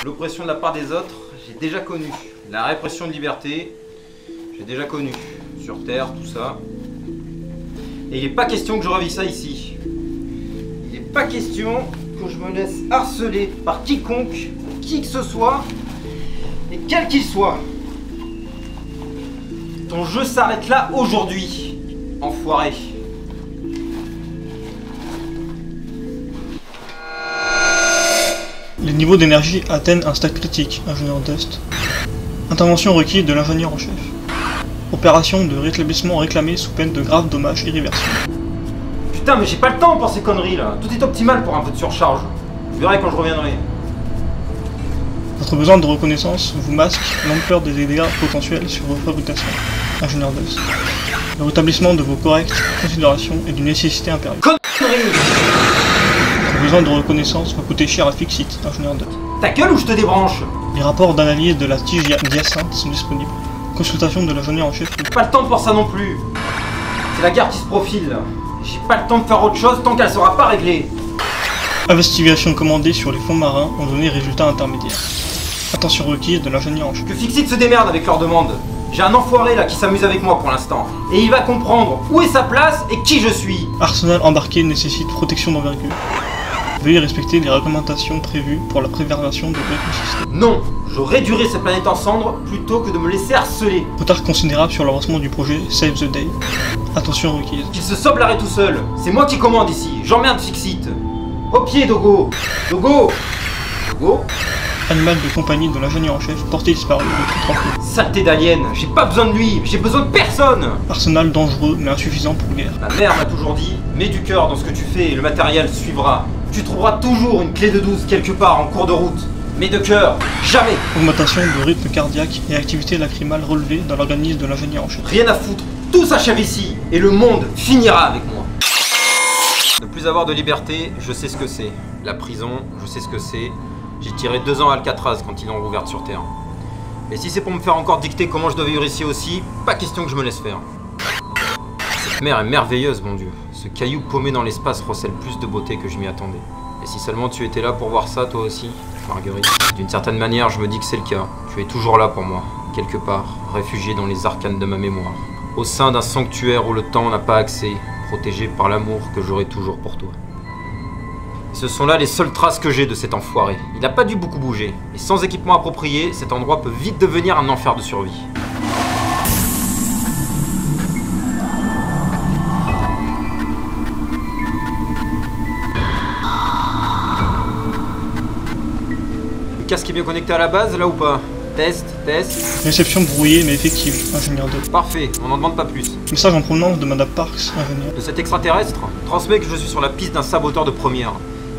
L'oppression de la part des autres, j'ai déjà connu. La répression de liberté, j'ai déjà connu. Sur Terre, tout ça. Et il n'est pas question que je revis ça ici. Il n'est pas question que je me laisse harceler par quiconque, qui que ce soit, et quel qu'il soit. Ton jeu s'arrête là aujourd'hui, enfoiré. Les niveaux d'énergie atteignent un stade critique, ingénieur Dust. Intervention requise de l'ingénieur en chef. Opération de rétablissement réclamée sous peine de graves dommages irréversibles. Putain, mais j'ai pas le temps pour ces conneries là. Tout est optimal pour un peu de surcharge. Je verrai quand je reviendrai. Votre besoin de reconnaissance vous masque l'ampleur des dégâts potentiels sur vos fabrications, ingénieur Dust. Le rétablissement de vos correctes considérations est d'une nécessité impérieuse. Conneries! Votre besoin de reconnaissance va coûter cher à Fixit, ingénieur Dust. Ta gueule ou je te débranche? Les rapports d'analyse de la tige d'hyacinthe sont disponibles. Consultation de l'ingénieur en chef. J'ai pas le temps pour ça non plus. C'est la guerre qui se profile là. J'ai pas le temps de faire autre chose tant qu'elle sera pas réglée. Investigation commandée sur les fonds marins ont donné résultat intermédiaire. Attention requise de l'ingénieur en chef. Que Fixit se démerde avec leurs demandes. J'ai un enfoiré là qui s'amuse avec moi pour l'instant. Et il va comprendre où est sa place et qui je suis. Arsenal embarqué nécessite protection d'envergure. Veuillez respecter les réglementations prévues pour la préservation de l'écosystème. Non, je réduirai cette planète en cendres plutôt que de me laisser harceler. Retard considérable sur l'avancement du projet Save the Day. Attention requise. Qu'il se sobe l'arrêt tout seul. C'est moi qui commande ici. J'emmerde Fixit. Au pied, Dogo. Dogo. Dogo. Animal de compagnie de l'ingénieur en chef porté disparu depuis 30 minutes. Saleté d'alien. J'ai pas besoin de lui. J'ai besoin de personne. Arsenal dangereux mais insuffisant pour guerre. Ma mère m'a toujours dit, mets du cœur dans ce que tu fais et le matériel suivra. Tu trouveras toujours une clé de 12 quelque part en cours de route. Mais de cœur, jamais. Augmentation de rythme cardiaque et activité lacrymale relevée dans l'organisme de l'ingénieur en chef. Rien à foutre. Tout s'achève ici. Et le monde finira avec moi. Ne plus avoir de liberté, je sais ce que c'est. La prison, je sais ce que c'est. J'ai tiré 2 ans à Alcatraz quand ils l'ont rouverte sur Terre. Et si c'est pour me faire encore dicter comment je dois vivre ici aussi, pas question que je me laisse faire. Cette mer est merveilleuse, mon Dieu. Ce caillou paumé dans l'espace recèle plus de beauté que je m'y attendais. Et si seulement tu étais là pour voir ça, toi aussi, Marguerite. D'une certaine manière, je me dis que c'est le cas. Tu es toujours là pour moi, quelque part, réfugié dans les arcanes de ma mémoire. Au sein d'un sanctuaire où le temps n'a pas accès, protégé par l'amour que j'aurai toujours pour toi. Et ce sont là les seules traces que j'ai de cet enfoiré. Il n'a pas dû beaucoup bouger. Et sans équipement approprié, cet endroit peut vite devenir un enfer de survie. Le casque est bien connecté à la base, là ou pas? Test, test. Réception brouillée mais effective, ingénieur 2. Parfait, on n'en demande pas plus. Message en provenance de Madame Parks, ingénieur. De cet extraterrestre, transmet que je suis sur la piste d'un saboteur de première.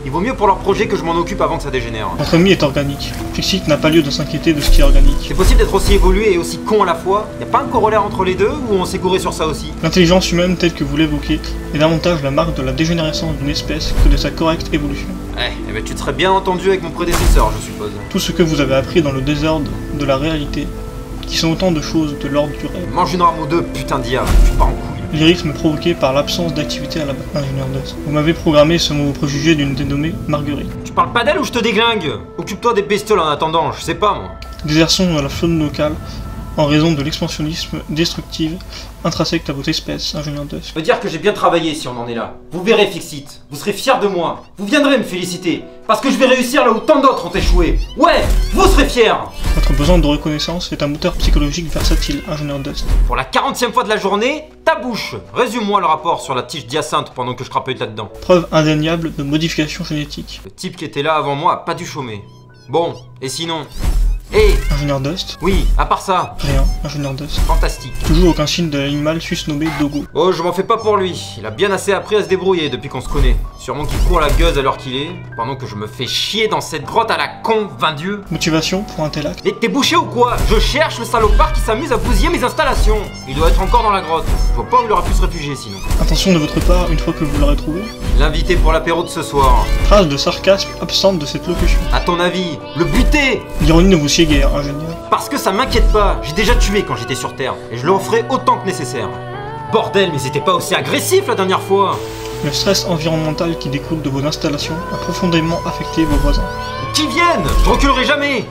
Il vaut mieux pour leur projet que je m'en occupe avant que ça dégénère. Votre ennemi est organique. Fixit n'a pas lieu de s'inquiéter de ce qui est organique. C'est possible d'être aussi évolué et aussi con à la fois? Y a pas un corollaire entre les deux ou on s'est gouré sur ça aussi? L'intelligence humaine telle que vous l'évoquez est davantage la marque de la dégénérescence d'une espèce que de sa correcte évolution. Eh ben tu te serais bien entendu avec mon prédécesseur, je suppose. Tout ce que vous avez appris dans le désordre de la réalité, qui sont autant de choses de l'ordre du rêve. Mange une rame ou deux, putain de diable, tu pars en couille. Lyrisme provoqué par l'absence d'activité à la ingénieur Dust. Vous m'avez programmé ce mot préjugé d'une dénommée Marguerite. Tu parles pas d'elle ou je te déglingue? Occupe-toi des bestioles en attendant, je sais pas moi. Désertion de la faune locale en raison de l'expansionnisme destructif intrinsèque à votre espèce, ingénieur Dust. Je veux dire que j'ai bien travaillé si on en est là. Vous verrez Fixit, vous serez fiers de moi. Vous viendrez me féliciter, parce que je vais réussir là où tant d'autres ont échoué. Ouais, vous serez fiers. Votre besoin de reconnaissance est un moteur psychologique versatile, ingénieur Dust. Pour la 40e fois de la journée, ta bouche. Résume-moi le rapport sur la tige d'hyacinthe pendant que je crapaille là-dedans. Preuve indéniable de modification génétique. Le type qui était là avant moi a pas dû chômer. Bon, et sinon? Hé, Ingénieur Dust. oui, à part ça, Rien, ingénieur Dust. fantastique. Toujours aucun signe de l'animal susnommé Dogo. Oh, je m'en fais pas pour lui. Il a bien assez appris à se débrouiller depuis qu'on se connaît. Sûrement qu'il court la gueuse à l'heure qu'il est, pendant que je me fais chier dans cette grotte à la con, 20 dieux. Motivation pour un tel acte. Et t'es bouché ou quoi? Je cherche le salopard qui s'amuse à bousiller mes installations. Il doit être encore dans la grotte. Je vois pas où il aura pu se réfugier sinon. Intention de votre part une fois que vous l'aurez trouvé. L'invité pour l'apéro de ce soir. Trace de sarcasme absente de cette locution. À ton avis, le buter? L'ironie ne vous sied guère, ingénieur. Parce que ça m'inquiète pas. J'ai déjà tué quand j'étais sur Terre. Et je le referai autant que nécessaire. Bordel, mais c'était pas aussi agressif la dernière fois. Le stress environnemental qui découle de vos installations a profondément affecté vos voisins. Qu'ils viennent! Je reculerai jamais!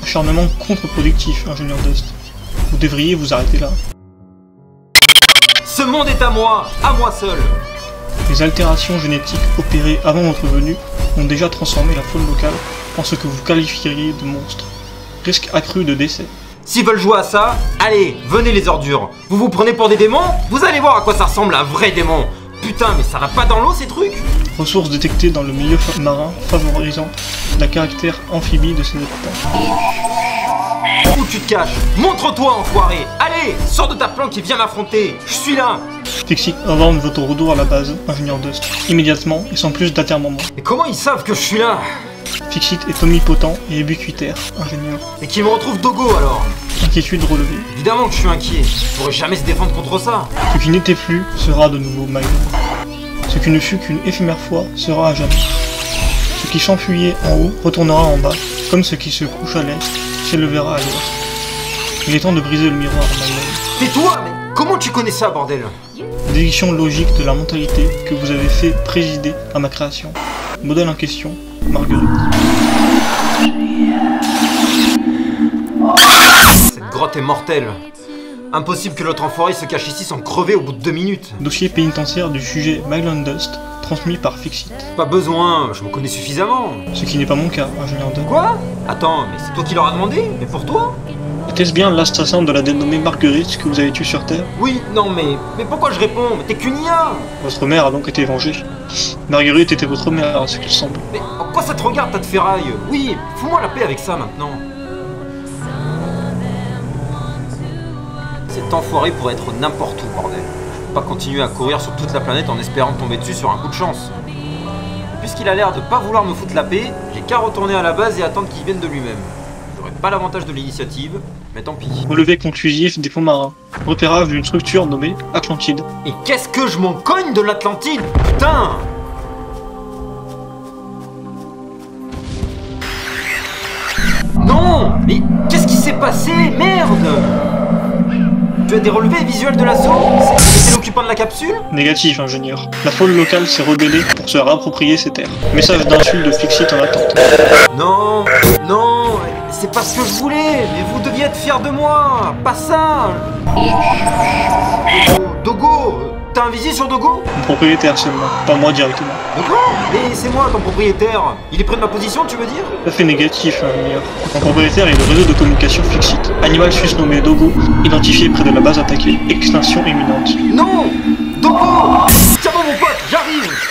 Acharnement contre-productif, ingénieur Dust. Vous devriez vous arrêter là. Ce monde est à moi seul! Les altérations génétiques opérées avant votre venue ont déjà transformé la faune locale en ce que vous qualifieriez de monstre. Risque accru de décès. S'ils veulent jouer à ça, allez, venez les ordures. Vous vous prenez pour des démons? Vous allez voir à quoi ça ressemble un vrai démon. Putain, mais ça va pas dans l'eau ces trucs? Ressources détectées dans le milieu marin favorisant la caractère amphibie de ces habitants. Où tu te caches? Montre-toi, enfoiré! Allez, sors de ta planque et viens m'affronter! Je suis là! Fixit ordonne votre retour à la base, ingénieur Dust, immédiatement et sans plus d'atermoiement. Et comment ils savent que je suis là? Fixit est omnipotent et ubiquitaire, ingénieur. Et qui me retrouve Dogo alors? Inquiétude relevée. Évidemment que je suis inquiet. Je pourrais jamais se défendre contre ça. Ce qui n'était plus sera de nouveau Mylon. Ce qui ne fut qu'une éphémère fois sera à jamais. Ce qui s'enfuyait en haut retournera en bas, comme ce qui se couche à l'est s'élevera à l'ouest. Il est temps de briser le miroir, Mylon. Tais-toi, mais comment tu connais ça, bordel? Déduction logique de la mentalité que vous avez fait présider à ma création. Modèle en question, Marguerite. Cette grotte est mortelle. Impossible que l'autre enfoiré se cache ici sans crever au bout de 2 minutes. Dossier pénitentiaire du sujet Mylon Dust, transmis par Fixit. Pas besoin, je me connais suffisamment. Ce qui n'est pas mon cas, ingénieur Dust. Quoi? Attends, mais c'est toi qui leur as demandé? Mais pour toi? Était-ce bien l'assassin de la dénommée Marguerite que vous avez tué sur Terre? Oui, non mais pourquoi je réponds? Mais t'es qu'une IA! Votre mère a donc été vengée. Marguerite était votre mère, à ce qu'il semble. Mais en quoi ça te regarde, tas de ferraille? Oui, fous-moi la paix avec ça maintenant. Cet enfoiré pourrait être n'importe où, bordel. Je peux pas continuer à courir sur toute la planète en espérant tomber dessus sur un coup de chance. Puisqu'il a l'air de pas vouloir me foutre la paix, j'ai qu'à retourner à la base et attendre qu'il vienne de lui-même. J'aurais pas l'avantage de l'initiative, mais tant pis. Relevé conclusif des fonds marins. Repérage d'une structure nommée Atlantide. Et qu'est-ce que je m'en cogne de l'Atlantide, putain! Non! Mais qu'est-ce qui s'est passé? Merde! Tu as des relevés visuels de l'assaut? C'est l'occupant de la capsule? Négatif, ingénieur. La faune locale s'est rebellée pour se réapproprier ces terres. Message d'insulte de Fixit en attente. Non, non, c'est pas ce que je voulais, mais vous deviez être fiers de moi, pas ça. Dogo, t'as un visu sur Dogo? Mon propriétaire seulement, pas moi directement. Dogo? Mais c'est moi ton propriétaire. Il est près de ma position, tu veux dire? Tout à fait négatif, ingénieur. Mon propriétaire est le réseau de communication Fixit. Animal susnommé Dogo, identifié près de la base attaquée. Extinction imminente. Non! Dogo! Tiens bon mon pote, j'arrive!